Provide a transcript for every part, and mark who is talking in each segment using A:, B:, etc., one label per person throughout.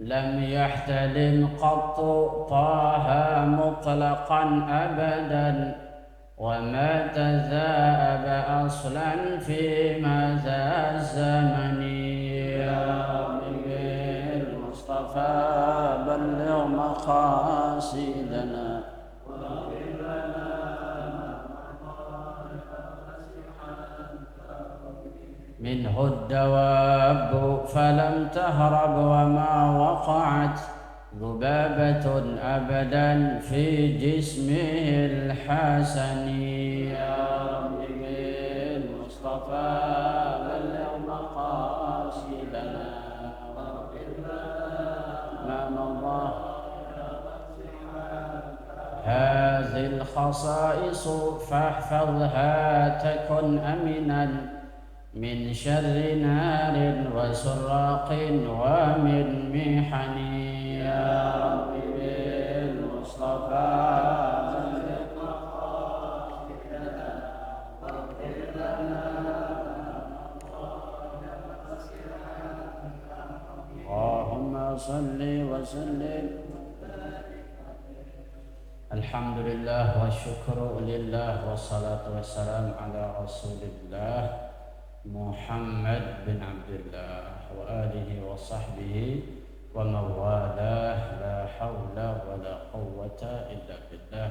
A: لم يحتلم قط طه مطلقا أبدا وما تذاءب أصلا في ماذا الزمن يا ربي المصطفى بلغ مقاصدنا منه الدواب فلم تهرب وما وقعت ذبابة أبدا في جسمه الحسن يا رب بالمصطفى بلغ مقاصدنا واغفر لنا ما مضى هذه الخصائص فاحفظها تكن أمنا من شر نار وسراق ومن محن يا رب بالمصطفى بلغ مقاصدنا واغفر لنا اللهم صل وسلم. Alhamdulillah wa syukru lillah wassalatu wassalam ala rasulillah Muhammad bin Abdullah wa alihi wa sahbihi wa mawalah la hawla wa la quwwata illa billah.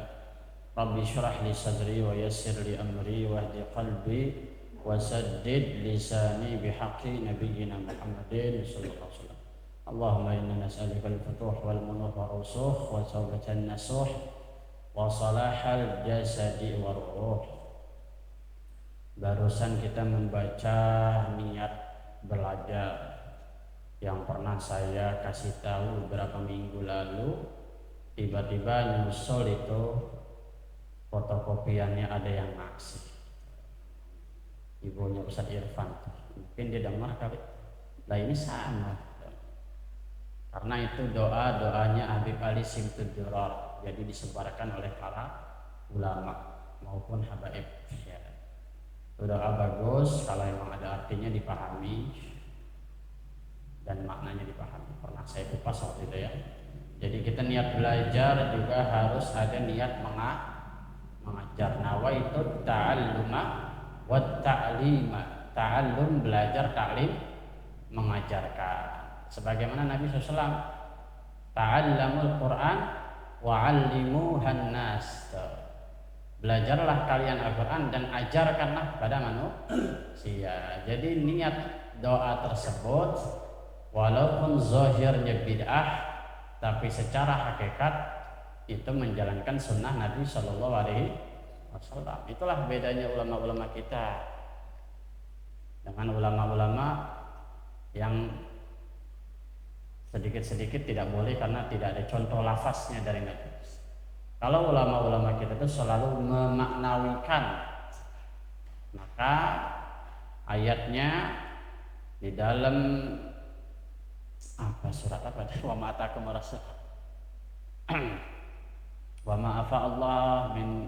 A: Rabbi syrah li sadri wa yassir li amri wahdi qalbi wa saddid lisani bihaqqi nabiyyina Muhammadin sallallahu alaihi wasallam. Allahumma inna nas'aluka al-futuh wal munuh wa rusukh wa tawbatan nasuh wa salahal jasadi wa ruh. Barusan kita membaca niat belajar yang pernah saya kasih tahu beberapa minggu lalu. Tiba-tiba nyusul itu fotokopiannya ada yang ngasih, ibunya Ustadz Irfan. Mungkin dia dengar kali. Nah ini sama, karena itu doanya Habib Ali Simtud Durar, jadi disebarkan oleh para ulama maupun habaib ya. Doa bagus kalau memang ada artinya dipahami dan maknanya dipahami. Pernah saya kupas waktu itu ya. Jadi kita niat belajar juga harus ada niat mengajar. Nawaitu ta'alluma wa ta'lima. Ta'allum belajar, ta'lim mengajarkan. Sebagaimana Nabi SAW, ta'allamul Qur'an wa'allimuhan nas. Belajarlah kalian Al-Quran dan ajarkanlah pada manusia. Jadi niat doa tersebut walaupun zahirnya bid'ah, tapi secara hakikat itu menjalankan sunnah Nabi Shallallahu Alaihi Wasallam. Itulah bedanya ulama-ulama kita dengan ulama-ulama yang sedikit-sedikit tidak boleh karena tidak ada contoh lafaznya dari Nabi. Kalau ulama-ulama kita itu selalu memaknawikan, maka ayatnya di dalam surat apa? Wa ma atakum rasul wa ma afa Allah min,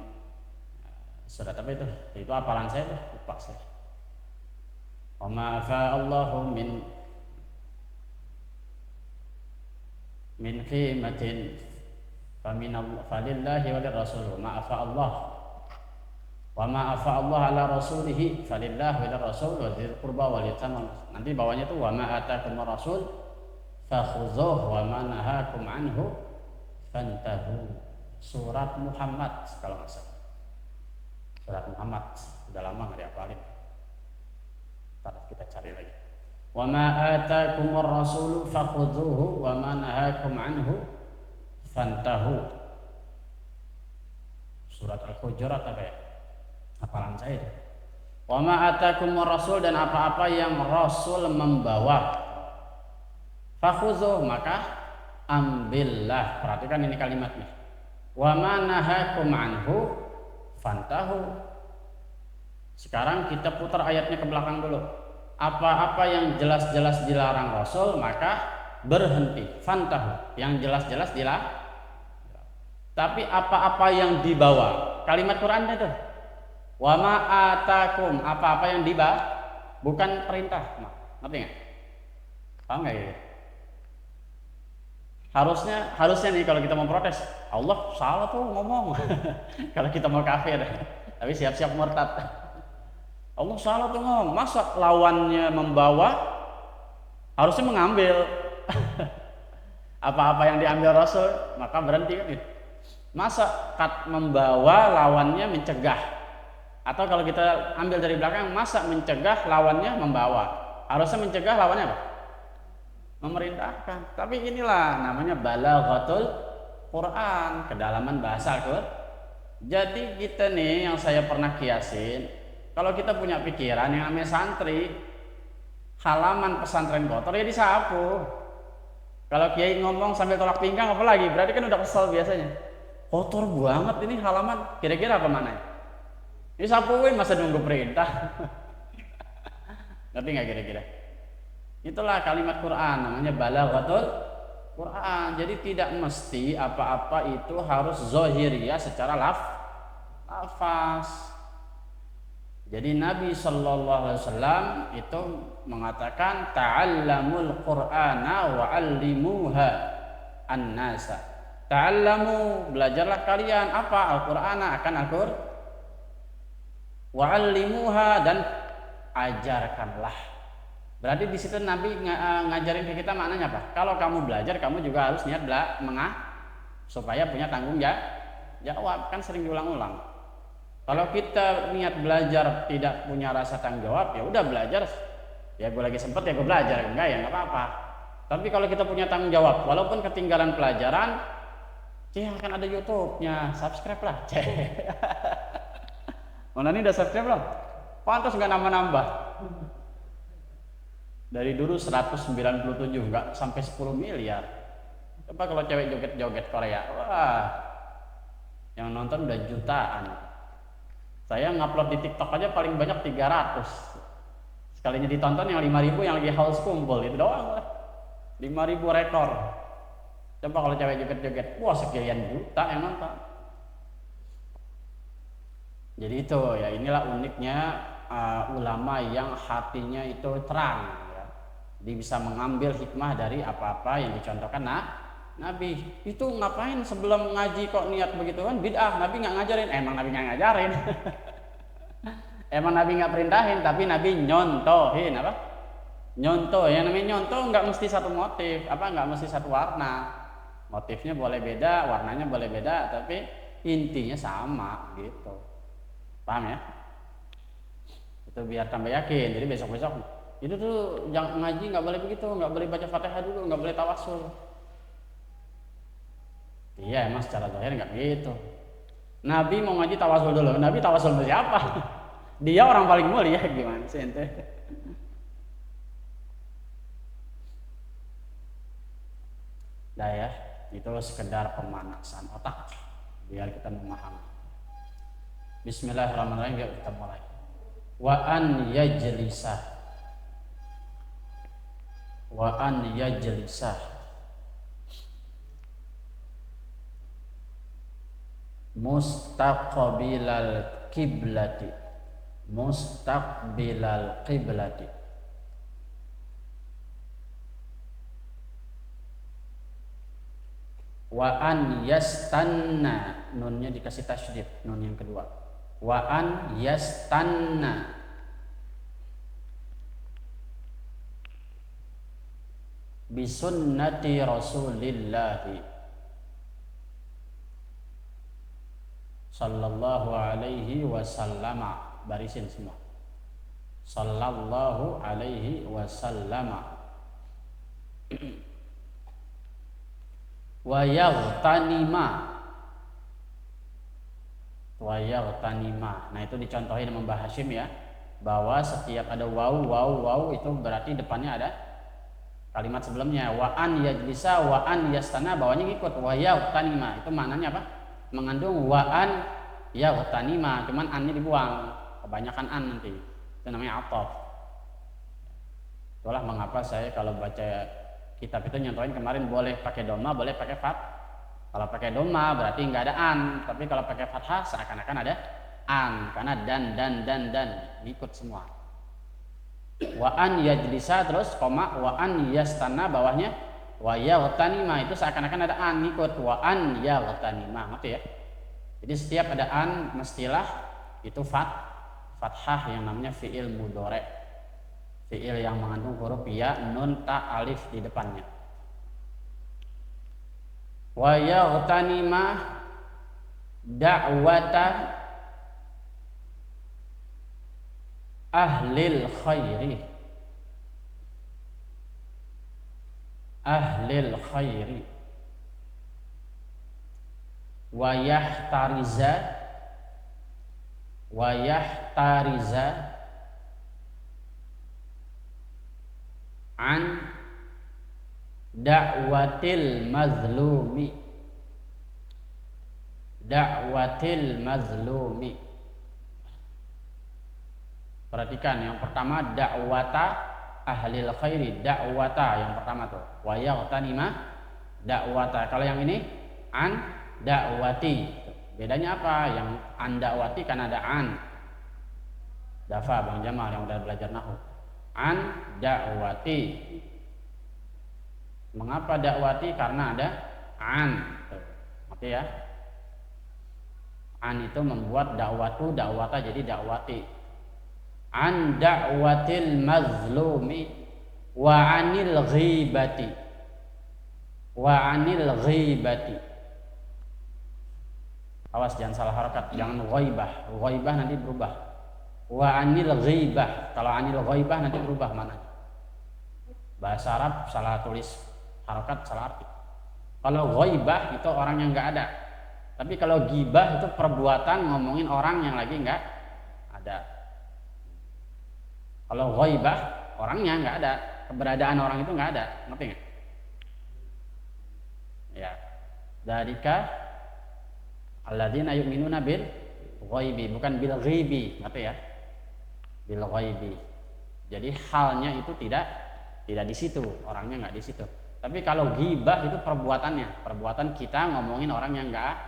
A: surat apa itu? Itu hafalan saya tuh, lupa saya. Wa ma afa Allahu min qimatin falillahi wa lirrasul ma afa Allah wa ma afa Allah ala rasulihi falillahi wa lirrasul wa dzil qurba wal yatama. Nanti bawahnya itu wa ma atakum rasul fakhudhuhu wa ma nahakum anhu fantahu. Surat Muhammad kalau nggak salah. Surat Muhammad udah lama nggak dihafalin. Ntar kita cari lagi. Wa ma atakum rasul fakhudhuhu wa ma nahakum anhu fantahu. Surat Al-Hujurat apa ya? Hafalan saya itu. Wa ma atakum rasul, dan apa-apa yang Rasul membawa, fakhudhu, maka ambillah. Perhatikan ini kalimatnya. Wa ma nahakum anhu fantahu. Sekarang kita putar ayatnya ke belakang dulu. Apa-apa yang jelas-jelas dilarang Rasul maka berhenti. Fantahu, yang jelas-jelas dilarang. Tapi apa-apa yang dibawa, kalimat Quran itu wa ma atakum, apa-apa yang dibawa, bukan perintah. Ngerti nggak? Paham nggak ya? Harusnya nih kalau kita mau protes, Allah salah tuh ngomong. Kalau kita mau kafir, tapi siap-siap murtad. Allah salah tuh ngomong. Masa lawannya membawa, harusnya mengambil. Apa-apa yang diambil Rasul, maka berhenti kan gitu. Masa membawa lawannya mencegah. Atau kalau kita ambil dari belakang, masa mencegah lawannya membawa. Harusnya mencegah lawannya apa? Memerintahkan. Tapi inilah namanya balaghatul Quran, kedalaman bahasa Al-Quran. Jadi kita nih yang saya pernah kiasin, kalau kita punya pikiran yang namanya santri, halaman pesantren kotor ya disapu. Kalau kiai ngomong sambil tolak pinggang apa lagi? Berarti kan udah kesel biasanya. Kotor banget ini halaman. Kira-kira apa mananya? Disapuin masa nunggu perintah. Ngerti nggak kira-kira? Itulah kalimat Quran, namanya balaghatul Quran. Jadi tidak mesti apa-apa itu harus zahiriyah secara lafaz. Jadi Nabi Shallallahu Alaihi Wasallam itu mengatakan ta'allamul Qur'ana wa 'allimuha an-nasa. Ta'allamu, belajarlah kalian apa? Al-Qur'ana, akan Al-Qur'an. Wa 'allimuha, dan ajarkanlah. Berarti di situ Nabi ngajarin ke kita maknanya apa? Kalau kamu belajar, kamu juga harus niat supaya punya tanggung jawab. Kan sering diulang-ulang. Kalau kita niat belajar tidak punya rasa tanggung jawab, ya udah belajar. Ya gue lagi sempet ya gue belajar, enggak ya nggak apa-apa. Tapi kalau kita punya tanggung jawab, walaupun ketinggalan pelajaran, kan ada YouTube-nya, subscribe lah. Mana ini udah subscribe belum? Pantas nggak nambah-nambah. Dari dulu 197 enggak sampai 10 miliar. Coba kalau cewek joget-joget Korea, wah, yang nonton udah jutaan. Saya ngupload di TikTok aja paling banyak 300. Sekalinya ditonton yang 5.000 yang lagi haus kumpul, itu doang lah. 5.000 rekor. Coba kalau cewek joget-joget, wah sekian juta yang nonton. Jadi itu ya, inilah uniknya ulama yang hatinya itu terang. Dia bisa mengambil hikmah dari apa-apa yang dicontohkan Nabi. Itu ngapain sebelum ngaji kok niat begitu kan? Bid'ah. Nabi nggak ngajarin. Emang Nabi nggak ngajarin. Emang Nabi nggak perintahin, tapi Nabi nyontohin apa? Nyontoh. Yang namanya nyontoh nggak mesti satu motif, nggak mesti satu warna. Motifnya boleh beda, warnanya boleh beda, tapi intinya sama gitu. Paham ya? Itu biar tambah yakin. Jadi besok-besok itu tuh jangan ngaji nggak boleh begitu, nggak boleh baca Fatihah dulu, nggak boleh tawasul. Iya emang secara zahir nggak begitu. Nabi mau ngaji tawasul dulu. Nabi tawasul sama siapa? Dia orang paling mulia, gimana sih ente? Nah ya, itu sekedar pemanasan otak biar kita memahami. Bismillahirrahmanirrahim, yuk kita mulai. Wa an yajlisah mustaqbilal qiblati wa an yastanna, nunnya dikasih tasydid, nun yang kedua, wa an yastanna bisunnati Rasulillahi sallallahu alaihi wasallama. Barisin semua. Sallallahu alaihi wasallama. Wa yaghtanima. Nah itu dicontohin sama Mbah Hashim ya, bahwa setiap ada waw itu berarti depannya ada kalimat sebelumnya. Wa an yajlisa wa an yastana, bawahnya ikut wa yaghtanima. Itu maknanya apa? Mengandung wa an yaghtanima, cuman annya dibuang, kebanyakan an nanti. Itu namanya ataf. Itulah mengapa saya kalau baca kitab itu nyontohin kemarin boleh pakai doma, boleh pakai fat. Kalau pakai doma berarti nggak ada an, tapi kalau pakai fathah seakan-akan ada an, karena dan ikut semua. Wa an yajlisa terus koma wa an yastana, bawahnya Wa yaghtanima itu seakan-akan ada an ikut, wa an yaghtanima, ngerti ya? Jadi setiap ada an mestilah itu fathah yang namanya fi'il mudhari'. Fi'il yang mengandung huruf ya, nun, ta, alif di depannya. Wa yaghtanima da'wata ahlil khairi. Ahlil khairi. Wa yahtariza an da'watil mazlumi. Da'watil mazlumi. Perhatikan yang pertama da'wata ahlil khairi, da'wata yang pertama tuh. Wa yaghtanima da'wata. Kalau yang ini an da'wati. Bedanya apa? Yang an da'wati kan ada an. Dafa Bang Jamal yang udah belajar nahwu. An da'wati. Mengapa da'wati? Karena ada an. Oke ya. An itu membuat da'watu, da'wata jadi da'wati. An da'watil mazlumi wa anil ghibati. Wa anil ghibati. Awas jangan salah harakat, jangan ghaibah. Ghaibah nanti berubah. Wa anil ghibah. Kalau anil ghaibah nanti berubah mana? Bahasa Arab salah tulis harakat, salah arti. Kalau ghaibah itu orang yang enggak ada. Tapi kalau ghibah itu perbuatan ngomongin orang yang lagi enggak ada. Kalau ghaibah orangnya enggak ada, keberadaan orang itu enggak ada. Ngerti enggak? Ya. Dzalika alladzina yu'minuna bil ghaibi, bukan bil ghaibi, ngerti ya? Bil ghaibi. Jadi halnya itu tidak di situ, orangnya enggak di situ. Tapi kalau ghibah itu perbuatannya, perbuatan kita ngomongin orang yang enggak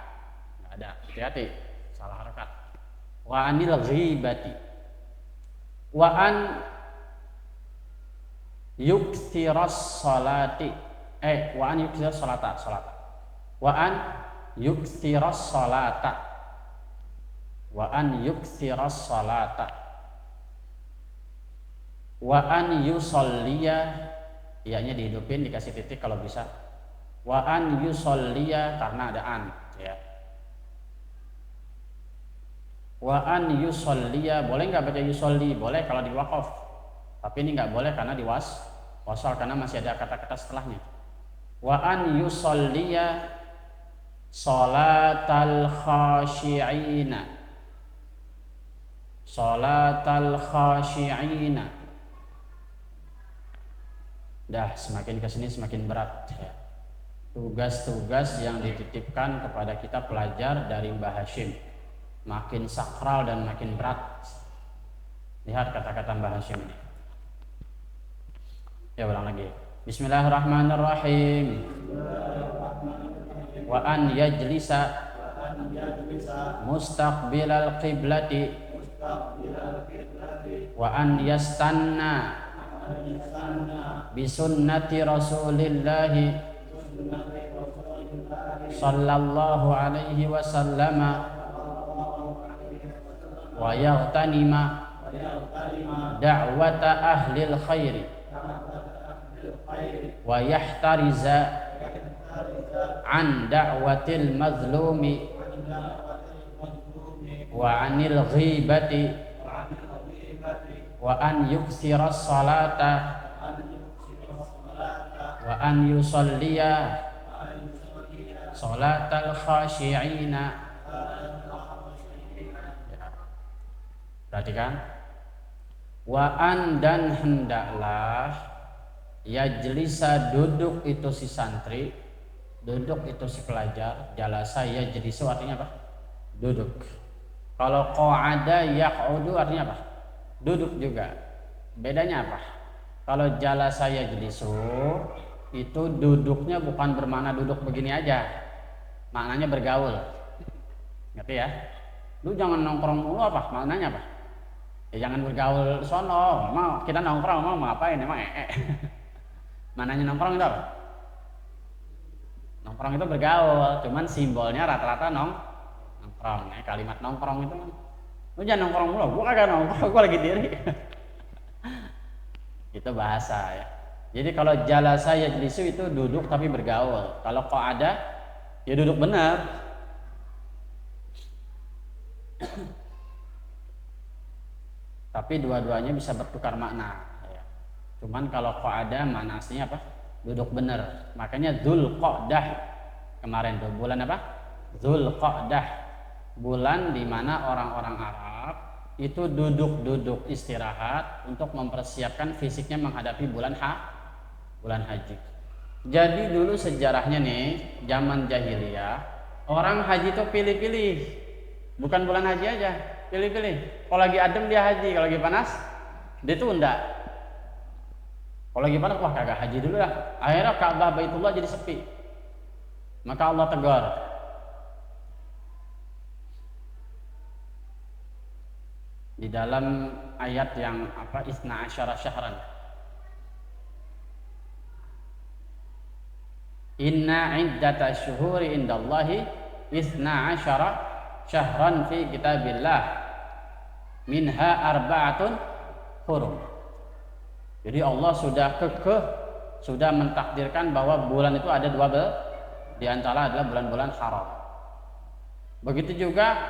A: ada. Hati-hati, salah harakat. Wa anil ghibati. Wa an yuksiras salati. Wa an yuksiras salata. Wa an yuksiras salata. Wa an yuksiras salata. Wa an yusolliya, ianya dihidupin dikasih titik kalau bisa. Wa an yusolliya karena ada an ya. Wa an yusolliya, boleh nggak baca yusolli? Boleh kalau di waqaf, tapi ini nggak boleh karena di wasal karena masih ada kata-kata setelahnya. Wa an yusolliya salatal khashi'ina. Salatal khashi'ina. Dah semakin kesini semakin berat ya. Tugas-tugas yang dititipkan kepada kita pelajar dari Mbah Hashim makin sakral dan makin berat. Lihat kata-kata Mbah Hashim ini. Ya ulang lagi. Bismillahirrahmanirrahim. Wa an yajlisa mustaqbilal qiblati wa an yastanna bisunnati rasulillahi sallallahu alaihi wasallama wa yaghtanima da'wata ahlil khairi wa yahtariza an da'watil mazlumi wa anil ghibati wa an yuksiras salata wa an yusolliya salatal khashi'ina. Perhatikan. Wa an dan hendaklah yajlisa duduk itu si santri, duduk itu si pelajar. Jalasa yajlisu artinya apa? Duduk. Kalau qa'ada yaq'udu artinya apa? Duduk juga. Bedanya apa? Kalau jalasa yajlisu itu duduknya bukan bermakna duduk begini aja. Maknanya bergaul. Ngerti ya? Lu jangan nongkrong mulu apa? Maknanya apa? Ya jangan bergaul sono, mau kita nongkrong mau ngapain emang Mananya nongkrong itu apa? Nongkrong itu bergaul, cuman simbolnya rata-rata nongkrong. Nah, kalimat nongkrong itu kan, lu jangan nongkrong mulu, gua kagak nongkrong, gua lagi diri. Itu bahasa ya. Jadi kalau jalasa yajlisu itu duduk tapi bergaul. Kalau qa'ada ya duduk benar. Tapi dua-duanya bisa bertukar makna ya. Cuman kalau qa'ada makna aslinya apa? Duduk benar. Makanya Dzulqa'dah kemarin tuh bulan apa? Dzulqa'dah, bulan di mana orang-orang Arab itu duduk-duduk istirahat untuk mempersiapkan fisiknya menghadapi bulan haji. Jadi dulu sejarahnya nih, zaman jahiliyah, orang haji itu pilih-pilih. Bukan bulan haji aja, pilih-pilih. Kalau lagi adem dia haji, kalau lagi panas dia tunda. Kalau lagi panas, wah kagak haji dulu lah. Akhirnya Ka'bah Baitullah jadi sepi. Maka Allah tegur. Di dalam ayat yang apa? Isna asyara syahran. Inna iddata syuhuri indallahi isna asyara syahran fi kitabillah minha arba'atun hurum. Jadi Allah sudah mentakdirkan bahwa bulan itu ada 12, di antara adalah bulan-bulan haram. Begitu juga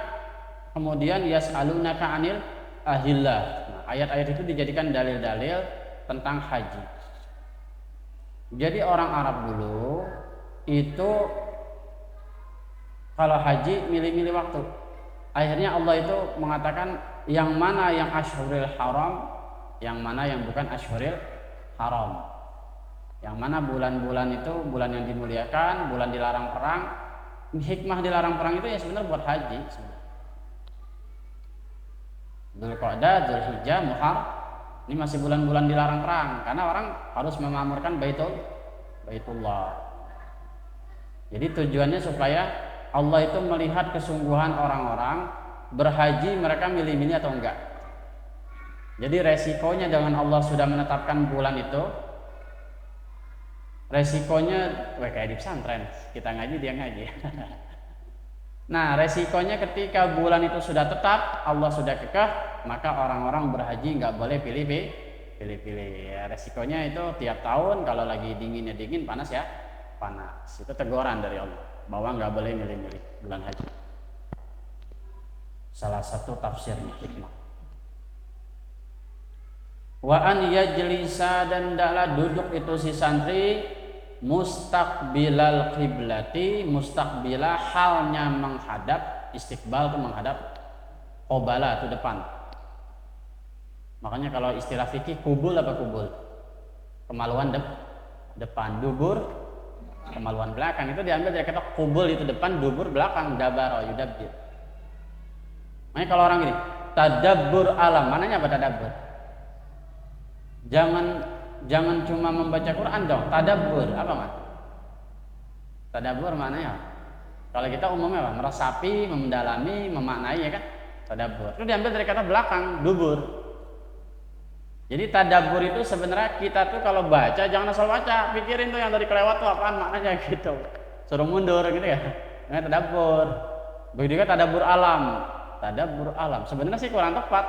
A: kemudian yas'alunaka 'anil ahillah. Nah, ayat-ayat itu dijadikan dalil-dalil tentang haji. Jadi orang Arab dulu itu kalau haji milih-milih waktu. Akhirnya Allah itu mengatakan yang mana yang asyhuril haram, yang mana yang bukan asyhuril haram. Yang mana bulan-bulan itu bulan yang dimuliakan, bulan dilarang perang. Hikmah dilarang perang itu ya sebenarnya buat haji. Dzulqa'dah, Dzulhijjah, Muharram. Ini masih bulan-bulan dilarang perang karena orang harus memakmurkan Baitullah. Jadi tujuannya supaya Allah itu melihat kesungguhan orang-orang berhaji, mereka milih-milih atau enggak. Jadi resikonya dengan Allah sudah menetapkan bulan itu, resikonya kayak di pesantren, kita ngaji dia ngaji. Nah, resikonya ketika bulan itu sudah tetap, Allah sudah kekeh, maka orang-orang berhaji nggak boleh pilih-pilih. Ya, resikonya itu tiap tahun kalau lagi dinginnya dingin, panas ya panas. Itu teguran dari Allah bahwa nggak boleh milih-milih bulan haji. Salah satu tafsirnya hikmah. Wa an yajlisa, dan hendaklah duduk itu si santri mustaqbilal qiblati, mustaqbila halnya menghadap, istiqbal itu menghadap, qobala itu depan. Makanya kalau istilah fikih kubul apa kubul? Kemaluan depan, dubur kemaluan belakang. Itu diambil dari kata kubul itu depan, dubur belakang, dabaro yudabbir. Makanya kalau orang gini, tadabbur alam, mananya apa tadabbur? Jangan cuma membaca Quran dong, tadabbur apa mas? Tadabbur maknanya kalau kita umumnya apa? Meresapi, mendalami, memaknai ya kan? Tadabbur. Itu diambil dari kata belakang, dubur. Jadi tadabbur itu sebenarnya kita tuh kalau baca jangan asal baca, pikirin tuh yang tadi kelewat tuh apaan maknanya gitu. Suruh mundur gitu ya. Nah, tadabbur. Begitu juga tadabbur alam. Tadabbur alam. Sebenarnya sih kurang tepat.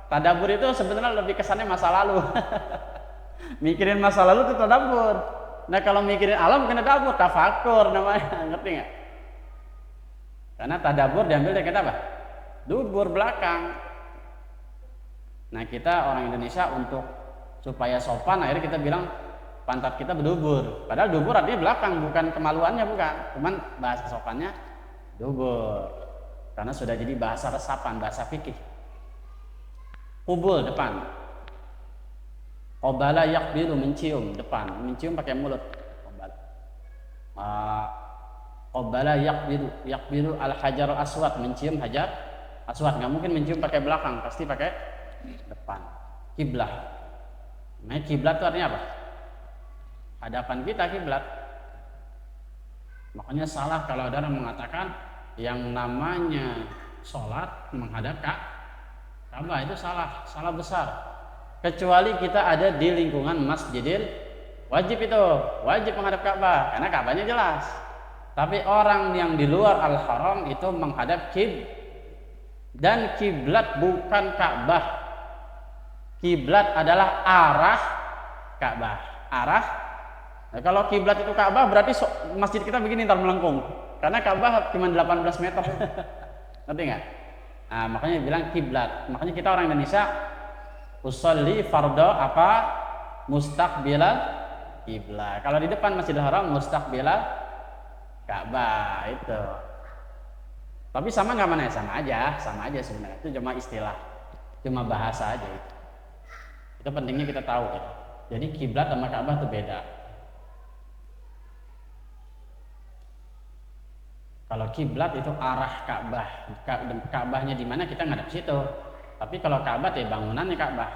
A: Tadabbur itu sebenarnya lebih kesannya masa lalu. Mikirin masa lalu itu tadabbur. Nah kalau mikirin alam bukan tadabbur, tafakur namanya, ngerti nggak? Karena tadabbur diambil dari kata apa? Dubur belakang. Nah kita orang Indonesia untuk supaya sopan akhirnya kita bilang pantat kita berdubur. Padahal dubur artinya belakang, bukan kemaluannya bukan. Cuman bahasa sopannya dubur. Karena sudah jadi bahasa resapan, bahasa fikih. Kubul depan. Qobala yakbiru mencium depan, mencium pakai mulut. Qobala yakbiru al hajar aswad, mencium hajar aswad. Nggak mungkin mencium pakai belakang, pasti pakai depan. Kiblah. Nah, kiblat itu artinya apa? Hadapan kita kiblat. Makanya salah kalau ada orang mengatakan yang namanya sholat menghadap Ka'bah, itu salah besar. Kecuali kita ada di lingkungan masjidil wajib, itu wajib menghadap Ka'bah karena Ka'bahnya jelas. Tapi orang yang di luar al-haram itu menghadap dan kiblat bukan Ka'bah. Kiblat adalah arah Ka'bah. Nah, kalau kiblat itu Ka'bah berarti masjid kita begini ntar melengkung. Karena Ka'bah cuma 18 meter. Ngerti nggak? Nah, makanya bilang kiblat. Makanya kita orang Indonesia usolli fardo apa? Mustaqbilal kiblat. Kalau di depan Masjidil Haram mustaqbilal Ka'bah itu. Tapi sama nggak mana? Sama aja sebenarnya. Itu cuma istilah, cuma bahasa aja itu. Itu pentingnya kita tahu ya. Jadi kiblat sama Ka'bah itu beda. Kalau kiblat itu arah Ka'bah. Ka'bahnya di mana kita ngadep situ. Tapi kalau Ka'bah ya bangunannya Ka'bah.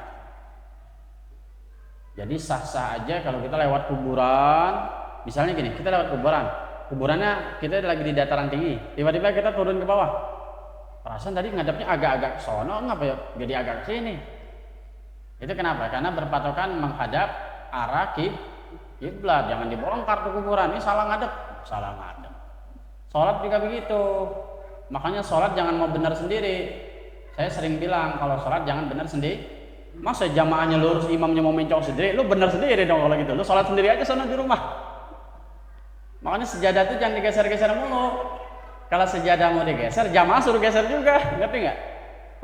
A: Jadi sah-sah aja kalau kita lewat kuburan. Misalnya gini, kita lewat kuburannya kita lagi di dataran tinggi, tiba-tiba kita turun ke bawah. Perasaan tadi ngadepnya agak-agak sono, ngapa ya jadi agak sini? Itu kenapa? Karena berpatokan menghadap arah kiblat. Jangan dibongkar tuh kuburan. Ini salah ngadep. Sholat juga begitu. Makanya sholat jangan mau benar sendiri. Saya sering bilang kalau sholat jangan benar sendiri. Masa jamaahnya lurus, imamnya mau mencong sendiri, lu benar sendiri dong kalau gitu. Lu sholat sendiri aja sana di rumah. Makanya sejadah itu jangan digeser-geser mulu. Kalau sejadah mau digeser, jamaah suruh geser juga, ngerti nggak?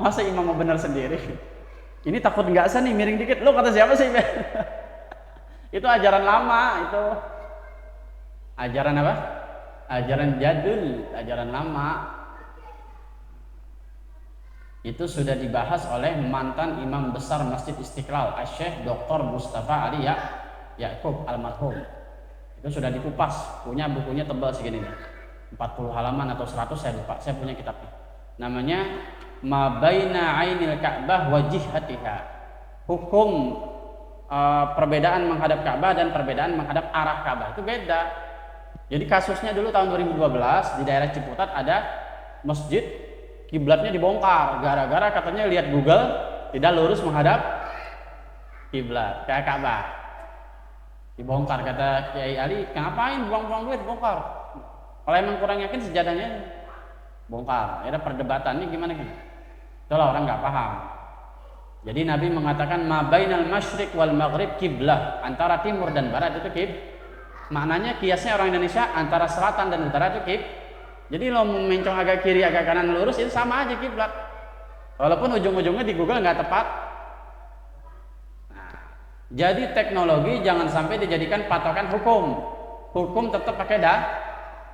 A: Masa imam mau benar sendiri? Ini takut nggak sah nih, miring dikit. Lo kata siapa sih? Itu ajaran lama itu. Ajaran apa? Ajaran jadul, ajaran lama. Itu sudah dibahas oleh mantan imam besar Masjid Istiqlal, Syekh Dr. Mustafa Ali Ya'qub almarhum. Itu sudah dikupas, punya bukunya tebal segini nih. 40 halaman atau 100 saya lupa, saya punya kitabnya. Namanya Ma Baina Ainil Ka'bah wa Jihatiha. Hukum perbedaan menghadap Ka'bah dan perbedaan menghadap arah Ka'bah itu beda. Jadi kasusnya dulu tahun 2012 di daerah Ciputat ada masjid kiblatnya dibongkar gara-gara katanya lihat Google tidak lurus menghadap kiblat kayak Ka'bah. Dibongkar, kata Kiai Ali, ngapain buang-buang duit bongkar? Kalau emang kurang yakin sejadahnya bongkar. Ada perdebatannya gimana kan? Itulah orang nggak paham. Jadi Nabi mengatakan ma bainal masyriq wal maghrib kiblah, antara timur dan barat itu maknanya kiasnya orang Indonesia antara selatan dan utara itu Jadi lo mencong agak kiri agak kanan lurus itu sama aja kiblat. Walaupun ujung-ujungnya di Google nggak tepat. Jadi teknologi jangan sampai dijadikan patokan hukum. Hukum tetap pakai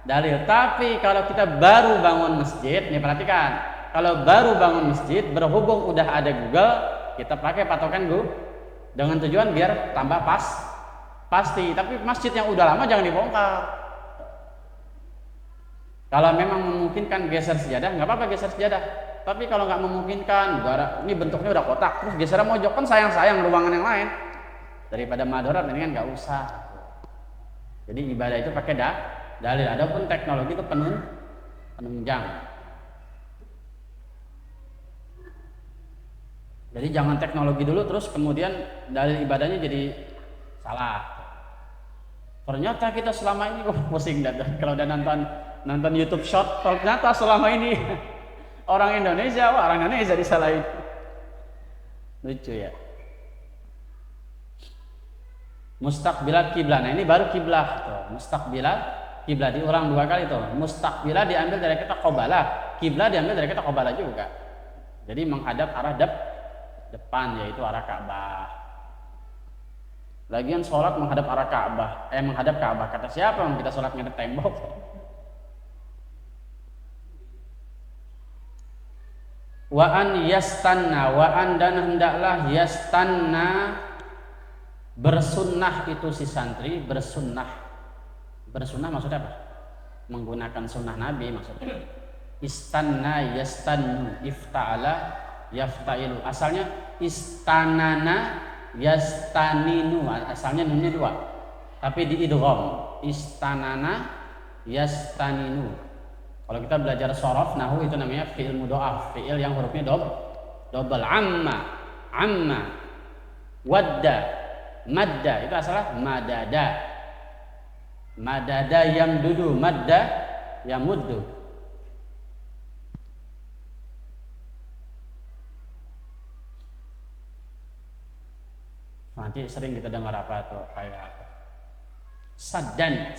A: dalil. Tapi kalau kita baru bangun masjid, nih perhatikan. Kalau baru bangun masjid, berhubung udah ada Google, kita pakai patokan dengan tujuan biar tambah pasti. Tapi masjid yang udah lama jangan dibongkar. Kalau memang memungkinkan geser sejadah, nggak apa-apa geser sejadah. Tapi kalau nggak memungkinkan, ini bentuknya udah kotak, terus geser mojok kan sayang ruangan yang lain. Daripada madorat ini kan nggak usah. Jadi ibadah itu pakai dalil. Adapun teknologi itu penunjang. Jadi jangan teknologi dulu terus kemudian dalil ibadahnya jadi salah. Ternyata kita selama ini pusing kalau udah nonton YouTube Short, ternyata selama ini orang Indonesia disalahin. Lucu ya. Mustaqbilat kiblah. Nah ini baru kiblah tuh. Mustaqbilat kiblah diulang 2 kali tuh. Mustaqbilah diambil dari kata qabalah. Kiblah diambil dari kata qabalah juga. Jadi menghadap arah depan yaitu arah Ka'bah. Lagian sholat menghadap arah Ka'bah. Menghadap Ka'bah. Kata siapa yang kita sholat menghadap tembok? Wa an yastanna dan hendaklah yastanna bersunnah itu si santri bersunnah maksudnya apa? Menggunakan sunnah Nabi maksudnya. Istanna yastannu ifta'ala yaftailu, asalnya istanana yastaninu, asalnya nunnya 2 tapi diidgham istanana yastaninu. Kalau kita belajar shorof nahwu itu namanya fi'il mudha'af, fi'il yang hurufnya double. Amma wadda madda itu asalnya madada. Madada yamdudu, madda yamuddu. Nanti sering kita dengar apa tuh kayak saddan.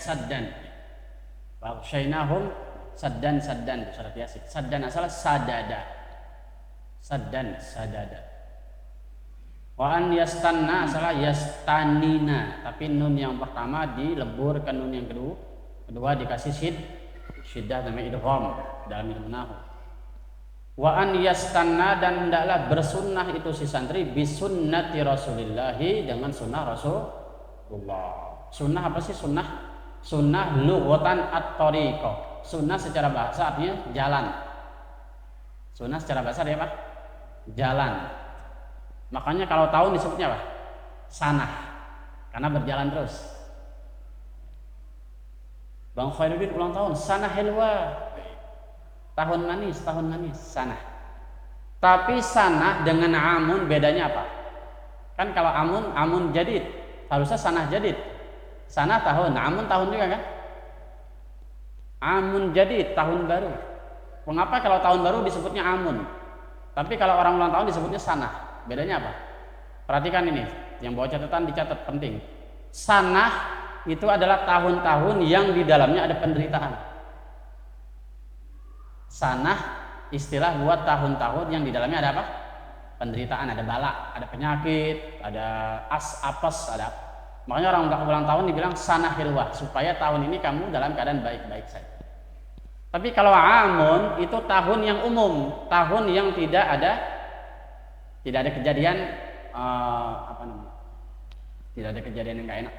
A: Faghshaynahum saddan surat Yasin. Saddan asalnya sadada. Wa an yastanna asalnya yastanina, tapi nun yang pertama dilebur ke nun yang kedua dikasih syiddah namanya idgham dalam ilmu nahwu. Wa an yastanna, dan hendaklah bersunnah itu si santri bisunnati Rasulillahi, dengan sunnah Rasulullah. Sunnah apa sih sunnah? Sunnah lughatan at-thariqah. Sunnah secara bahasa artinya jalan. Sunnah secara bahasa artinya apa? Jalan. Makanya kalau tahun disebutnya apa? Sanah, karena berjalan terus. Bang Khairuddin ulang tahun, sanah helwa. Tahun manis, sanah. Tapi sanah dengan amun bedanya apa? Kan kalau amun jadid, harusnya sanah jadid. Sanah tahun, amun tahun juga kan? Amun jadid, tahun baru. Mengapa kalau tahun baru disebutnya amun? Tapi kalau orang ulang tahun disebutnya sanah. Bedanya apa? Perhatikan ini, yang bawa catatan dicatat, penting. Sanah itu adalah tahun-tahun yang di dalamnya ada penderitaan. Sanah istilah buat tahun-tahun yang di dalamnya ada apa? Penderitaan, ada bala, ada penyakit, ada apes, ada. Makanya orang ulang tahun dibilang sanah hilwah, supaya tahun ini kamu dalam keadaan baik-baik saja. Tapi kalau amun itu tahun yang umum, tahun yang tidak ada kejadian tidak ada kejadian yang gak enak.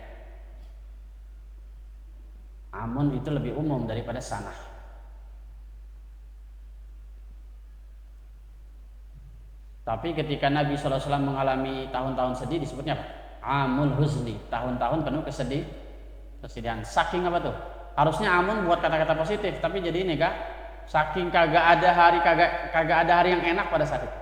A: Amun itu lebih umum daripada sanah. Tapi ketika Nabi SAW mengalami tahun-tahun sedih disebutnya apa? Amul huzni, tahun-tahun penuh kesedihan. Saking apa tuh? Harusnya amun buat kata-kata positif, tapi jadi ini kak, saking kagak ada hari yang enak pada saat itu.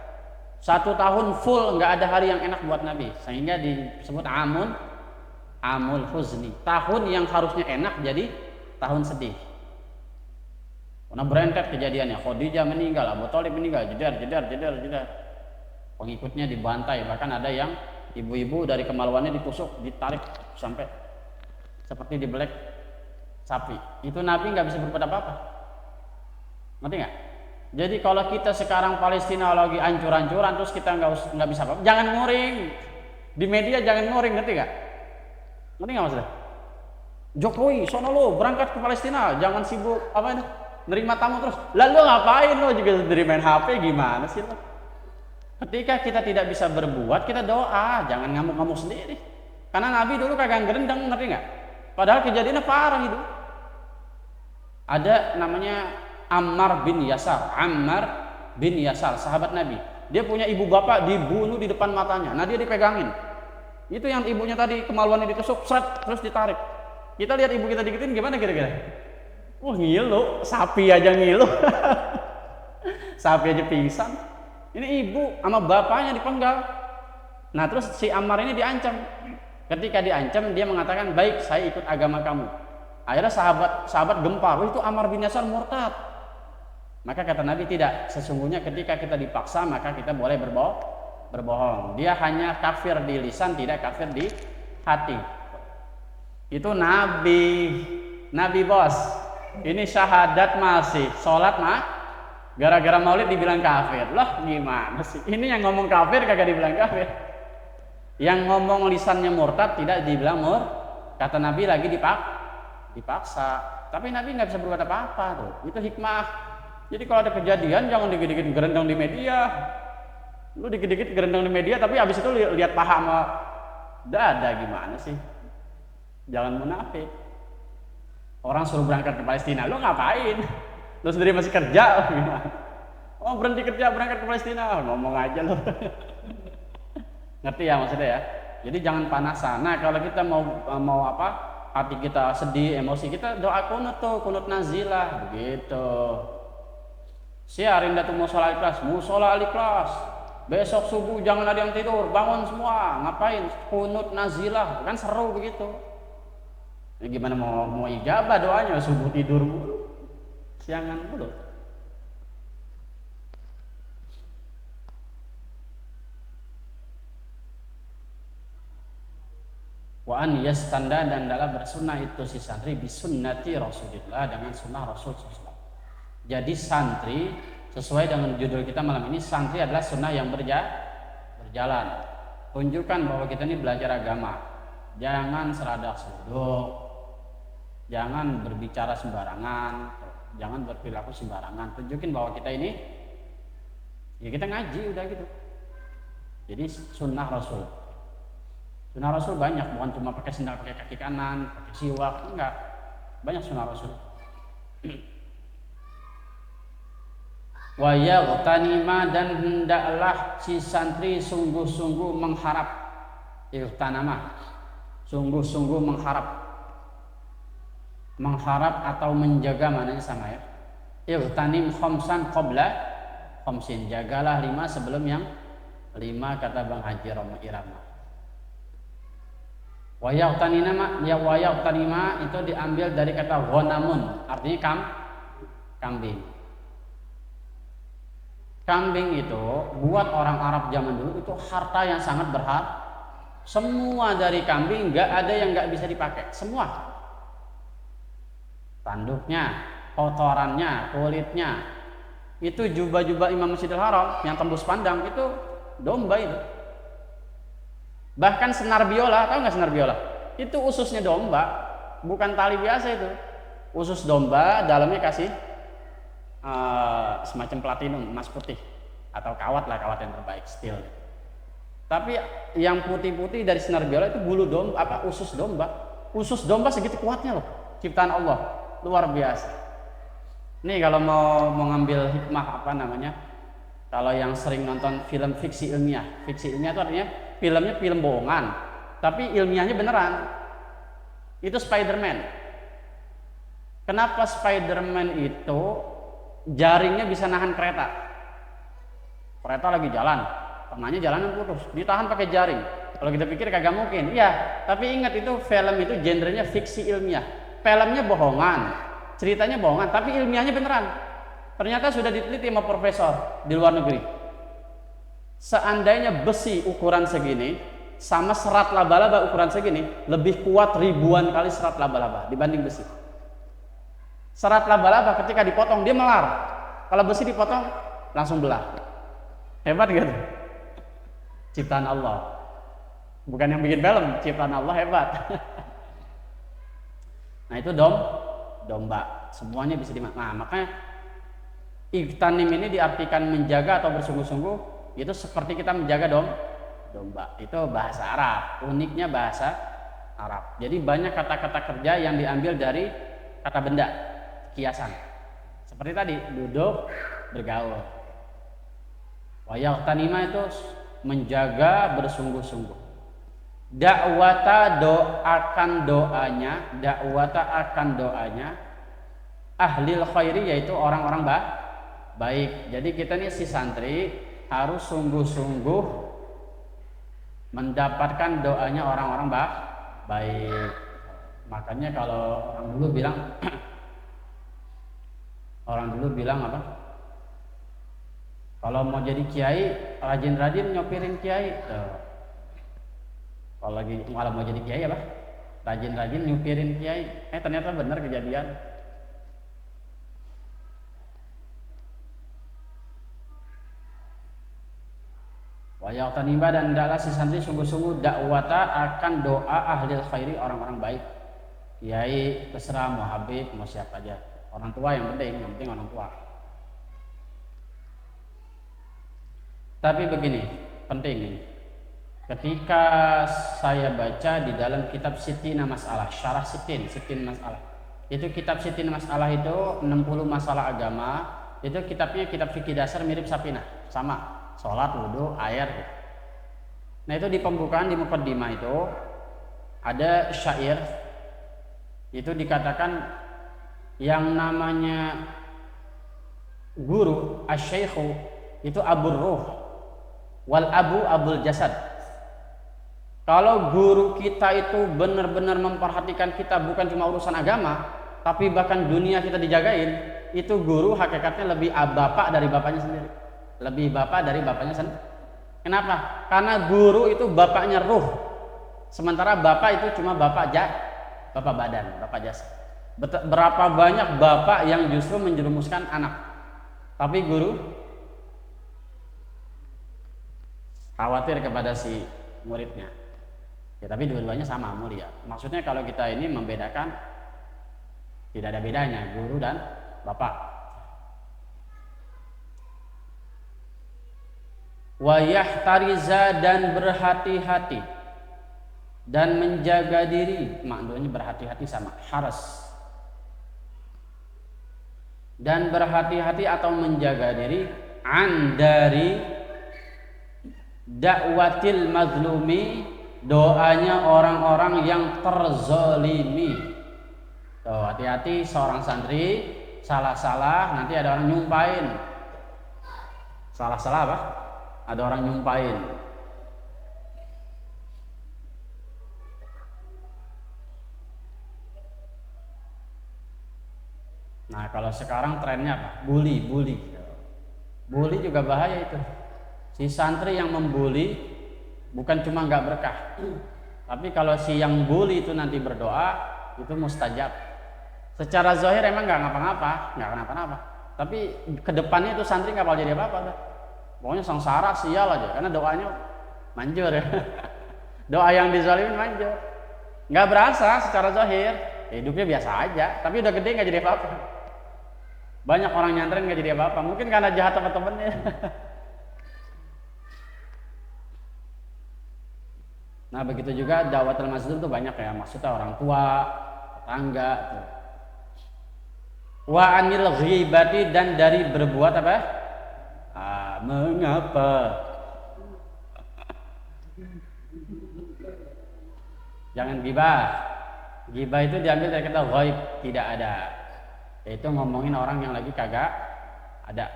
A: 1 tahun full nggak ada hari yang enak buat Nabi, sehingga disebut amul huzni, tahun yang harusnya enak jadi tahun sedih. Karena berentet kejadiannya, Khadijah meninggal, Abu Thalib meninggal, jedar. Pengikutnya dibantai, bahkan ada yang ibu-ibu dari kemaluannya ditusuk, ditarik sampai seperti dibelek sapi. Itu Nabi nggak bisa berbuat apa-apa. Ngerti nggak? Jadi kalau kita sekarang Palestina lagi ancur-ancuran terus kita nggak bisa apa-apa, jangan nguring di media, jangan nguring, ngerti nggak? Ngerti nggak maksudnya? Jokowi, sono lo berangkat ke Palestina, jangan sibuk apa itu, nerima tamu terus. Lalu ngapain lo juga dari main HP, gimana sih lo? Ketika kita tidak bisa berbuat, kita doa, jangan ngamuk-ngamuk sendiri. Karena Nabi dulu kagak gerendeng, ngerti nggak? Padahal kejadiannya parah itu. Ada namanya Ammar bin Yasar, sahabat Nabi. Dia punya ibu bapak dibunuh di depan matanya. Nah dia dipegangin. Itu yang ibunya tadi kemaluannya ditusuk, terus ditarik. Kita lihat ibu kita dikitin gimana kira-kira? Wah ngilu, sapi aja ngilu. Sapi aja pingsan. Ini ibu sama bapaknya dipenggal. Nah terus si Ammar ini diancam. Ketika diancam dia mengatakan, baik saya ikut agama kamu. Akhirnya sahabat gempar, itu Ammar bin Yasar murtad. Maka kata Nabi, tidak, sesungguhnya ketika kita dipaksa maka kita boleh berbohong. Dia hanya kafir di lisan, tidak kafir di hati. Itu Nabi bos. Ini syahadat masih, sholat mah gara-gara maulid dibilang kafir. Lah gimana sih? Ini yang ngomong kafir kagak dibilang kafir. Yang ngomong lisannya murtad tidak dibilang Kata Nabi lagi dipaksa. Tapi Nabi nggak bisa berbuat apa-apa tuh. Itu hikmah. Jadi kalau ada kejadian jangan dikit-dikit gerendang di media. Lu dikit-dikit gerendang di media tapi abis itu lihat paha sama dada, gimana sih? Jangan munafik. Orang suruh berangkat ke Palestina, lu ngapain? Lu sendiri masih kerja, gimana? Oh berhenti kerja berangkat ke Palestina, ngomong aja lo. Ngerti ya maksudnya ya? Jadi jangan panasan. Nah kalau kita mau apa? Hati kita sedih, emosi, kita doa kunut nazilah, begitu. Siarin datu musola al-ikhlas. Besok subuh jangan ada yang tidur, bangun semua. Ngapain? Kunut nazilah, kan seru begitu. Gimana mau ijabah doanya, subuh tidur mulu, siangan mulu. Wa an yastanda, dan dalam bersunnah itu si santri bisunnati Rasulillah, dengan sunnah Rasul SAW. Jadi santri sesuai dengan judul kita malam ini, santri adalah sunnah yang berjalan. Tunjukkan bahwa kita ini belajar agama. Jangan seradak seruduk, jangan berbicara sembarangan, jangan berperilaku sembarangan. Tunjukin bahwa kita ini, ya kita ngaji udah gitu. Jadi sunnah Rasul. Sunnah Rasul banyak, bukan cuma pakai sendal pakai kaki kanan, pakai siwak, enggak. Banyak sunnah Rasul. Wa yaghtanima, dan hendaklah si santri sungguh-sungguh mengharap, ightanama, sungguh-sungguh mengharap atau menjaga, mananya sama ya. Ightanim khamsan qabla khamsin, jagalah 5 sebelum yang 5, kata Bang Haji Roma Irama. Wa yaghtanima itu diambil dari kata ghanamun, artinya kambing. Kambing itu buat orang Arab zaman dulu itu harta yang sangat berharga. Semua dari kambing nggak ada yang nggak bisa dipakai, semua. Tanduknya, kotorannya, kulitnya, itu jubah-jubah Imam Masjidil Haram yang tembus pandang itu domba itu. Bahkan senar biola, tahu nggak senar biola? Itu ususnya domba, bukan tali biasa itu. Usus domba, dalamnya kasih semacam platinum, emas putih, atau kawat yang terbaik, steel. Tapi yang putih-putih dari senar biola itu bulu domba, usus domba. Usus domba segitu kuatnya loh, ciptaan Allah, luar biasa. Nih kalau mau ngambil hikmah kalau yang sering nonton film fiksi ilmiah itu artinya filmnya film bohongan, tapi ilmiahnya beneran. Itu Spider-Man. Kenapa Spider-Man itu jaringnya bisa nahan kereta? Kereta lagi jalan, tengahnya jalanan putus, ditahan pakai jaring. Kalau kita pikir kagak mungkin, iya. Tapi ingat, itu film itu genrenya fiksi ilmiah. Filmnya bohongan, ceritanya bohongan, tapi ilmiahnya beneran. Ternyata sudah diteliti sama profesor di luar negeri. Seandainya besi ukuran segini sama serat laba-laba ukuran segini, lebih kuat ribuan kali serat laba-laba dibanding besi. Serat laba-laba ketika dipotong dia melar, kalau besi dipotong langsung belah. Hebat gitu, ciptaan Allah. Bukan yang bikin film, ciptaan Allah hebat. Nah itu domba, semuanya bisa dimakan. Nah makanya ightanim ini diartikan menjaga atau bersungguh-sungguh, itu seperti kita menjaga domba. Itu bahasa Arab, uniknya bahasa Arab. Jadi banyak kata-kata kerja yang diambil dari kata benda, kiasan. Seperti tadi, duduk, bergaul. Wa yaghtanima itu menjaga bersungguh-sungguh. Dakwata akan doanya ahlil khairi, yaitu orang-orang baik. Jadi kita nih si santri harus sungguh-sungguh mendapatkan doanya orang-orang baik. Makanya kalau orang dulu bilang apa? Kalau mau jadi kiai, rajin-rajin nyopirin kiai. Kalau mau jadi kiai apa? Rajin-rajin nyupirin kiai. Ternyata benar kejadian. Wa yaqtaniba, dan hendaklah si santri sungguh-sungguh dakwata akan doa ahlil khairi, orang-orang baik. Kiai terserah, mau habib, mau siapa aja. Orang tua yang penting orang tua. Tapi begini, penting ini. Ketika saya baca di dalam kitab Sittina Mas'alah, Syarah Sittin Mas'alah. Itu kitab Sittin Mas'alah itu 60 masalah agama. Itu kitabnya kitab fikih dasar mirip Sapinah, sama. Sholat, wudhu, air gitu. Nah itu di pembukaan, di muqaddimah itu ada syair. Itu dikatakan yang namanya guru asy-syaikhu itu abur ruh, wal abu abul jasad. Kalau guru kita itu benar-benar memperhatikan kita bukan cuma urusan agama, tapi bahkan dunia kita dijagain, itu guru hakikatnya lebih bapak dari bapaknya sendiri. Lebih bapak dari bapaknya sendiri. Kenapa? Karena guru itu bapaknya ruh. Sementara bapak itu cuma bapak badan, bapak jasa. Berapa banyak bapak yang justru menjerumuskan anak. Tapi guru khawatir kepada si muridnya. Ya, tapi dua-duanya sama mulia. Maksudnya kalau kita ini membedakan, tidak ada bedanya guru dan bapak. Wa yahtariza, dan berhati-hati dan menjaga diri. Maknanya berhati-hati sama haras. Dan berhati-hati atau menjaga diri dari dakwatil mazlumi, doanya orang-orang yang terzolimi. Tuh, hati-hati seorang santri salah-salah nanti ada orang nyumpain. Salah-salah apa? Ada orang nyumpain. Nah, kalau sekarang trennya apa? Bully. Bully juga bahaya itu. Si santri yang membuli bukan cuma nggak berkah, tapi kalau si yang bully itu nanti berdoa, itu mustajab. Secara zahir emang nggak ngapa-ngapa, nggak kenapa-napa, tapi kedepannya itu santri nggak bakal jadi apa-apa dah. Pokoknya sengsara sial aja, karena doanya manjur ya. Doa yang dizalimin manjur, nggak berasa secara zahir, hidupnya biasa aja, tapi udah gede nggak jadi apa-apa. Banyak orang nyantren nggak jadi apa-apa, mungkin karena jahat sama temennya. Nah, begitu juga dakwatul mazlum itu banyak ya, maksudnya orang tua, tetangga tuh. Wa anil ghibati, dan dari berbuat apa? Mengapa? Jangan gibah. Gibah itu diambil dari kata ghaib, tidak ada. Yaitu ngomongin orang yang lagi kagak ada.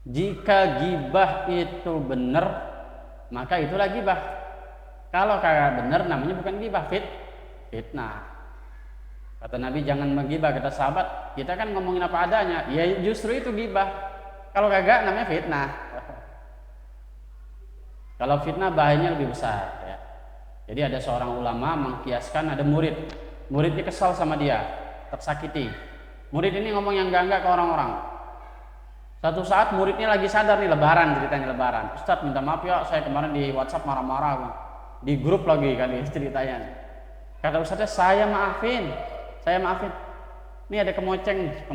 A: Jika gibah itu benar, maka itulah gibah. Kalau kagak benar, namanya bukan gibah, fitnah. Kata Nabi, jangan menggibah, kata sahabat. Kita kan ngomongin apa adanya. Ya justru itu gibah. Kalau kagak, namanya fitnah. Kalau fitnah bahayanya lebih besar ya. Jadi ada seorang ulama mengkiaskan, ada muridnya kesal sama dia, tersakiti. Murid ini ngomong yang enggak ke orang-orang. Satu saat muridnya lagi sadar nih, lebaran, ceritanya lebaran. Ustadz minta maaf ya, saya kemarin di WhatsApp marah-marah, di grup lagi kan ceritanya. Kata ustadznya, saya maafin. Ini ada kemoceng,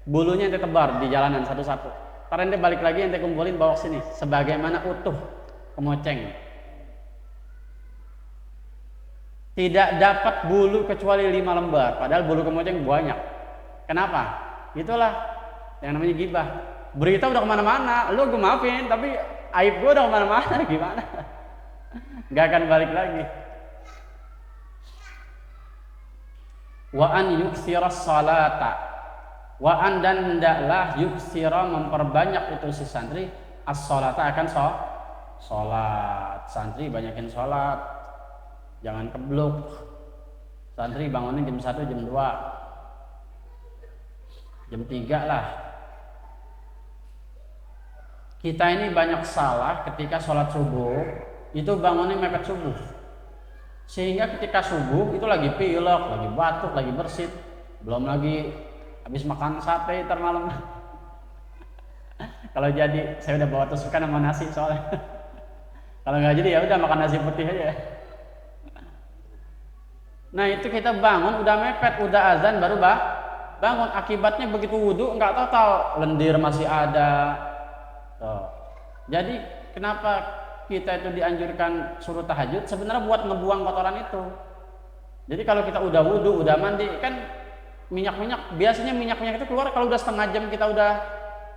A: bulunya ente tebar di jalanan satu-satu. Ntar ente balik lagi, ente kumpulin bawa sini, sebagaimana utuh kemoceng. Tidak dapat bulu kecuali 5 lembar, padahal bulu kemoceng banyak. Kenapa? Itulah yang namanya gibah. Berita udah kemana-mana, lu gue maafin, tapi aib gue udah kemana-mana, gimana? Gak akan balik lagi. Wa an yuksira salata, wa an, dan hendaklah yuksira, memperbanyak itu si santri as-salata, akan sholat. Santri banyakin sholat, jangan kebluk. Santri bangunin jam 1, jam 2, jam 3 lah. Kita ini banyak salah ketika sholat subuh, itu bangunnya mepet subuh. Sehingga ketika subuh itu lagi pilek, lagi batuk, lagi bersin. Belum lagi habis makan sate ntar malam. Kalau jadi, saya udah bawa tusukan sama nasi soalnya. Kalau nggak jadi ya udah makan nasi putih aja. Nah itu kita bangun udah mepet, udah azan baru bangun. Akibatnya begitu wudhu nggak total, lendir masih ada. Tuh. Jadi kenapa kita itu dianjurkan suruh tahajud? Sebenarnya buat ngebuang kotoran itu. Jadi kalau kita udah wudhu, udah mandi, kan biasanya minyak itu keluar kalau udah setengah jam kita udah,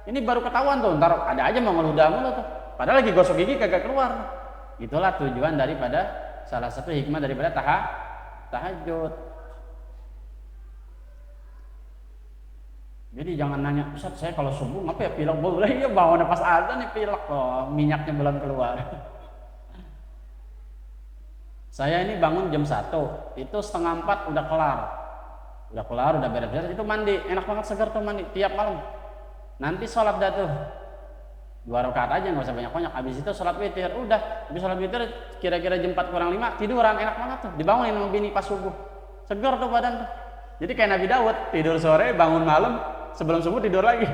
A: ini baru ketahuan tuh, ntar ada aja mau ngeludah mulu tuh. Padahal lagi gosok gigi kagak keluar. Itulah tujuan daripada, salah satu hikmah daripada tahajud. Jadi jangan nanya, Ustaz saya kalau subuh ngapa ya pilek boleh? Iya bangunnya pas azan nih pilek kok, minyaknya belum keluar. Saya ini bangun jam 1, itu setengah 4 udah kelar. Udah beres-beres, itu mandi, enak banget segar tuh mandi tiap malam. Nanti sholat dah tuh 2 rakaat aja, nggak usah banyak-banyak. Habis itu sholat witir, udah. Habis sholat witir kira-kira jam 4 kurang 5 tiduran, enak banget tuh. Dibangunin sama bini pas subuh, segar tuh badan tuh. Jadi kayak Nabi Daud, tidur sore, bangun malam, sebelum subuh tidur lagi.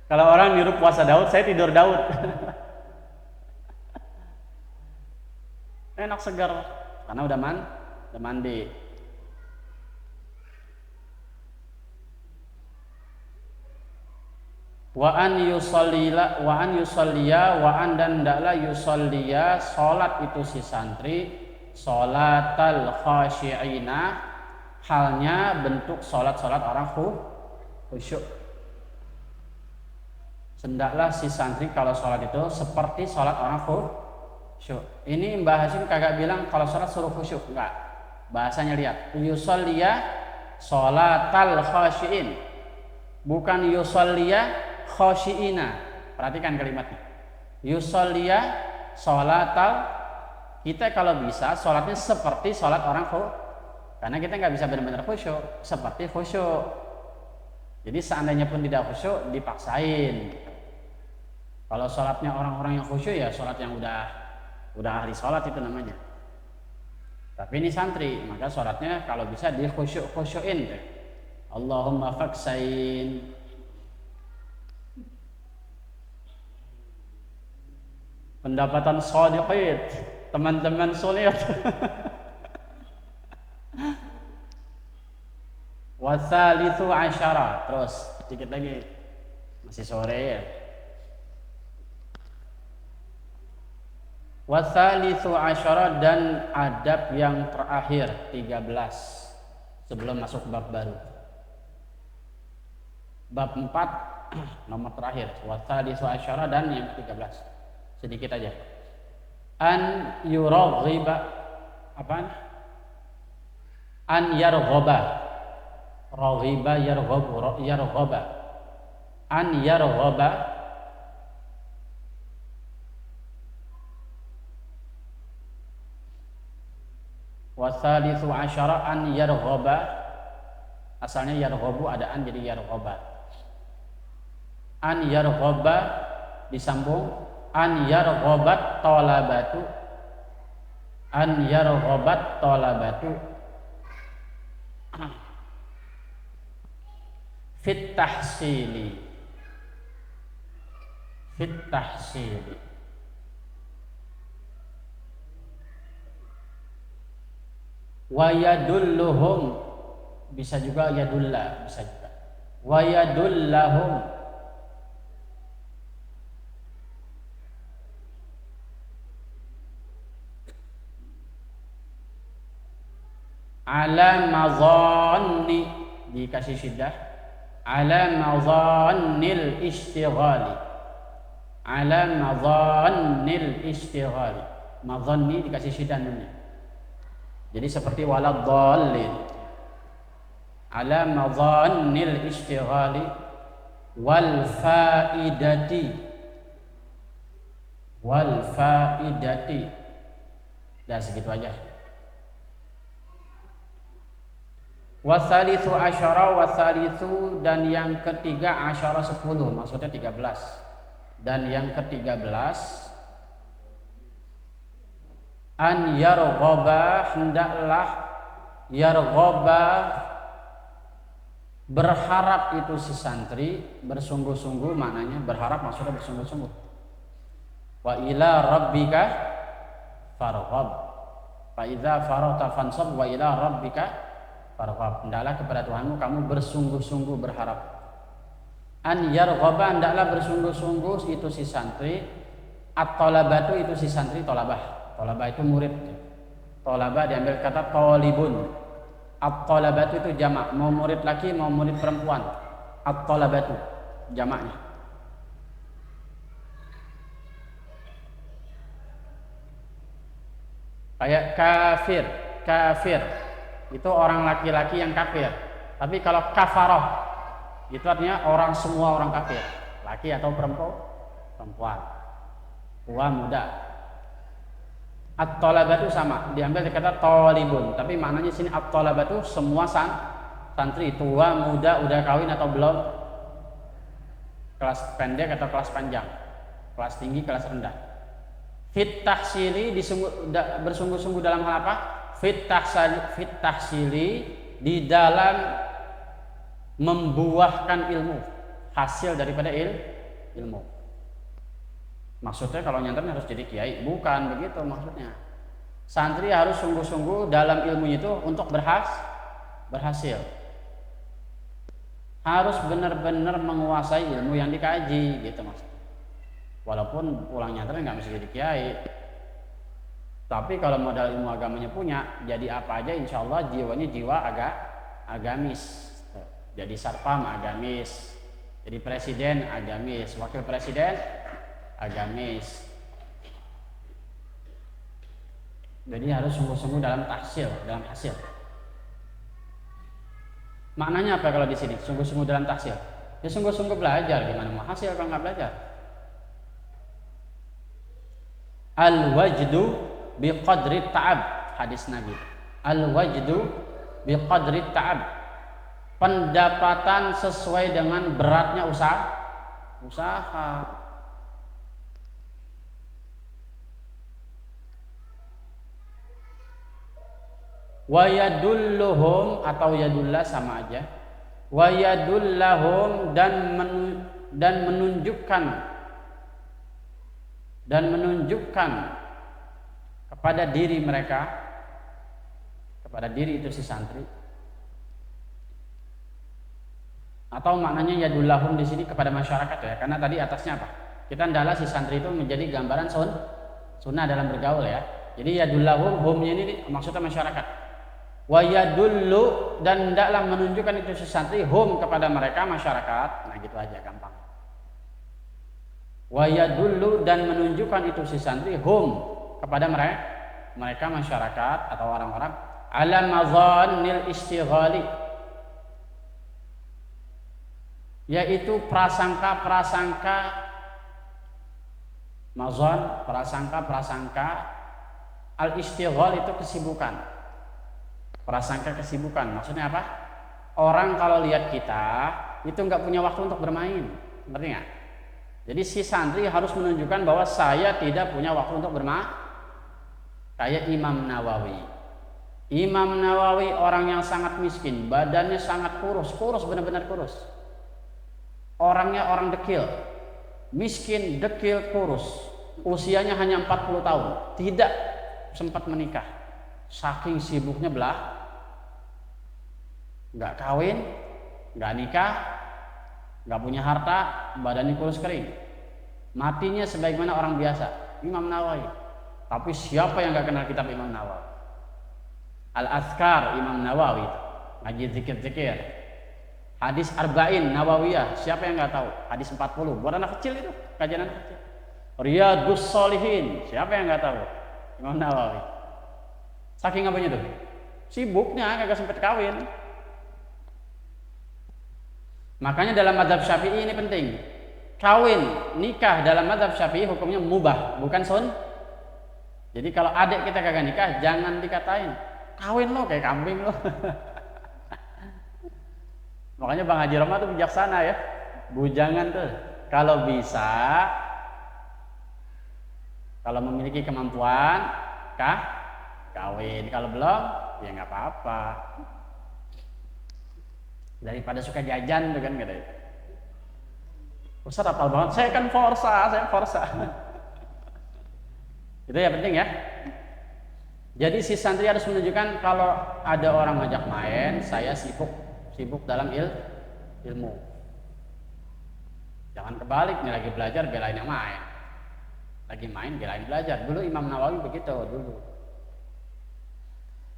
A: Kalau orang niru puasa Daud, saya tidur Daud. Enak segar, karena udah mandi. Wa an yusalliya wa an dan ndaklah yusalliya salat itu si santri salatal khasyi'ina, halnya bentuk salat orang khusyuk. Hendaklah si santri kalau salat itu seperti salat orang khusyuk. Ini Mbah Hasyim kagak bilang kalau salat suruh khusyuk, enggak. Bahasanya lihat, yusalliya salatal khasyi'in, bukan yusalliya khasyi'ina. Perhatikan kalimatnya. Yusalliya salatal, kita kalau bisa sholatnya seperti sholat orang khusyuk, karena kita nggak bisa benar-benar khusyuk, seperti khusyuk. Jadi seandainya pun tidak khusyuk dipaksain. Kalau sholatnya orang-orang yang khusyuk ya sholat yang udah ahli sholat itu namanya. Tapi ini santri, maka sholatnya kalau bisa dikhusyukin. Allahumma faksain. Pendapatan shodiqin, teman-teman sulit. Wasalitsu asyara, terus sedikit lagi, masih sore ya. Wasalitsu asyara, dan adab yang terakhir 13 sebelum masuk bab baru. Bab 4 nomor terakhir, wasalitsu asyara, dan yang 13 sedikit aja. An yuraghiba, apaan? An yarghaba, raghiba yarghaba, an yarghaba, wasalitsu asyara an yarghaba, asalnya yarghabu ada an jadi yarghaba. An yarghaba disambung an yarghabat talabatu, an yarghabat talabatu fit tahsili, wa yadulluhum, bisa juga yadulla, bisa juga wa yadullahum, ala mazanni, dikasih syiddah, ala mazannil istighali, ala mazannil istighali, mazanni dikasih syiddah nunnya, jadi seperti waladdallin, ala mazannil istighali wal faidati, dah segitu aja. Wasalitsu asyara, wasalitsu, dan yang ketiga, asyara 10, maksudnya 13. Dan yang ke-13 an yarghaba, hendaklah yarghaba berharap itu si santri, bersungguh-sungguh, maknanya berharap maksudnya bersungguh-sungguh. Wa ila rabbika farghab, fa idza faragta fansab wa ila rabbika farghab, hendaklah kepada Tuhanmu kamu bersungguh-sungguh berharap. An yarghaba, hendaklah bersungguh-sungguh itu si santri. At-talabatu itu si santri, tolabah. Tolabah itu murid. Tolabah diambil kata tolibun. At-talabatu itu jamak, mau murid laki mau murid perempuan. At-talabatu jamaknya. Kayak kafir itu orang laki-laki yang kafir. Tapi kalau kafaroh itu artinya semua orang kafir, laki atau perempuan, tua muda. At-thalabatu sama, diambil dari kata thalibun, tapi maknanya sini at-thalabatu semua santri, tua muda, udah kawin atau belum, kelas pendek atau kelas panjang, kelas tinggi, kelas rendah. Fit tahsili bersungguh-sungguh dalam hal apa? Fit tahsili di dalam membuahkan ilmu, hasil daripada ilmu. Maksudnya kalau nyantren harus jadi kiai, bukan begitu maksudnya. Santri harus sungguh-sungguh dalam ilmu itu untuk berhasil. Harus benar-benar menguasai ilmu yang dikaji, gitu maksudnya. Walaupun pulang nyantren nggak mesti jadi kiai, tapi kalau modal ilmu agamanya punya, jadi apa aja insya Allah jiwanya jiwa agamis. Jadi sarpam agamis, jadi presiden agamis, wakil presiden agamis. Jadi harus sungguh-sungguh dalam hasil. Maknanya apa kalau di sini? Sungguh-sungguh dalam tahsil. Ya sungguh-sungguh belajar, gimana mau hasil kalau nggak belajar? Al-wajdu biqadri ta'ab, hadis Nabi. Al-wajdu biqadri ta'ab. Pendapatan sesuai dengan beratnya usaha. Wa yadulluhum atau yadullah sama aja. Wa yadullahum dan menunjukkan kepada diri mereka, kepada diri itu si santri. Atau maknanya yadullahum di sini kepada masyarakat ya, karena tadi atasnya apa? Kita hendaklah si santri itu menjadi gambaran sunnah dalam bergaul ya. Jadi yadullahum, humnya ini maksudnya masyarakat. Wa yadullu dan hendaklah menunjukkan itu si santri hum kepada mereka masyarakat. Nah gitu aja gampang. Wa yadullu dan menunjukkan itu si santri hum kepada mereka masyarakat atau orang-orang ala mazannil istighali, yaitu prasangka mazan, prasangka al-istighal itu kesibukan, prasangka kesibukan. Maksudnya apa? Orang kalau lihat kita itu nggak punya waktu untuk bermain, ngerti nggak? Jadi si santri harus menunjukkan bahwa saya tidak punya waktu untuk bermain. Kayak Imam Nawawi orang yang sangat miskin, badannya sangat kurus benar-benar kurus. Orangnya orang dekil, miskin, dekil, kurus. Usianya hanya 40 tahun, tidak sempat menikah. Saking sibuknya nggak kawin, nggak nikah, nggak punya harta, badannya kurus kering. Matinya sebagaimana orang biasa, Imam Nawawi. Tapi siapa yang nggak kenal kitab Imam Nawawi? Al-Azkar Imam Nawawi, ngaji zikir-zikir. Hadis Arba'in Nawawiyah, siapa yang nggak tahu? Hadis 40 buat anak kecil itu, kajian anak kecil. Riyadus Shalihin, siapa yang nggak tahu? Imam Nawawi. Saking apanya tuh? Sibuknya kagak sempat kawin. Makanya dalam mazhab Syafi'i ini penting. Kawin, nikah dalam mazhab Syafi'i hukumnya mubah, bukan Jadi kalau adik kita kagak nikah, jangan dikatain kawin lo kayak kambing lo. Makanya Bang Haji Roma tuh bijaksana ya, bujangan tuh kalau bisa, kalau memiliki kemampuan kawin, kalau belum ya nggak apa-apa, daripada suka jajan tuh kan gitu. Ustaz hafal banget, saya kan forsa. Itu ya penting ya. Jadi si santri harus menunjukkan kalau ada orang ngajak main, saya sibuk dalam ilmu. Jangan kebalik, nih lagi belajar belain yang main, lagi main belain belajar. Dulu Imam Nawawi begitu dulu.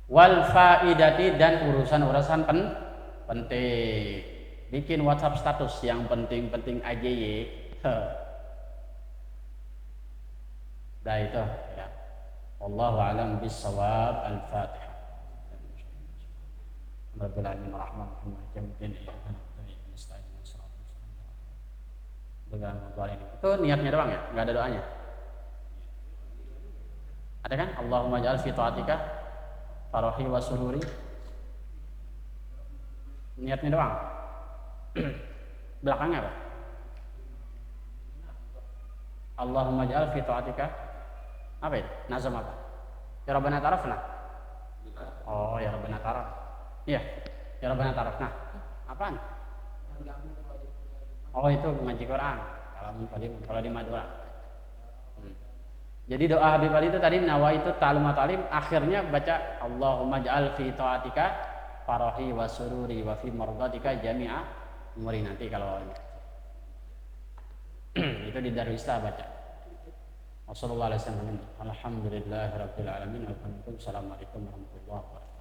A: Wal faidati dan urusan penting. Bikin WhatsApp status yang penting-penting aja ya. Dah itu ya. Wallahu a'lam bishawab. Al-Fatihah. Rabbil alamin arrahmanir rahim. Itu niatnya doang ya, nggak ada doanya. Ada kan? Allahumma ja'al fi ta'atika farahi wa sururi. Niatnya doang. Belakangnya apa? Allahumma ja'al fi ta'atika apa itu? Nazam apa? Ya Rabbana tarafna. Oh, ya Rabbana taraf. Iya, ya Rabbana tarafna. Apaan? Oh, itu ngaji Quran. Kalau di Madura. Jadi doa Habib Ali itu tadi nawaitu ta'lumat alim, akhirnya baca Allahumma ja'al fi ta'atika farahi wa sururi wa fi mardatika jami'a umuri. Nanti kalau itu di Darwislah baca. Wassalamualaikum warahmatullahi wabarakatuh. Alhamdulillahirabbil alamin. Assalamualaikum warahmatullahi wabarakatuh.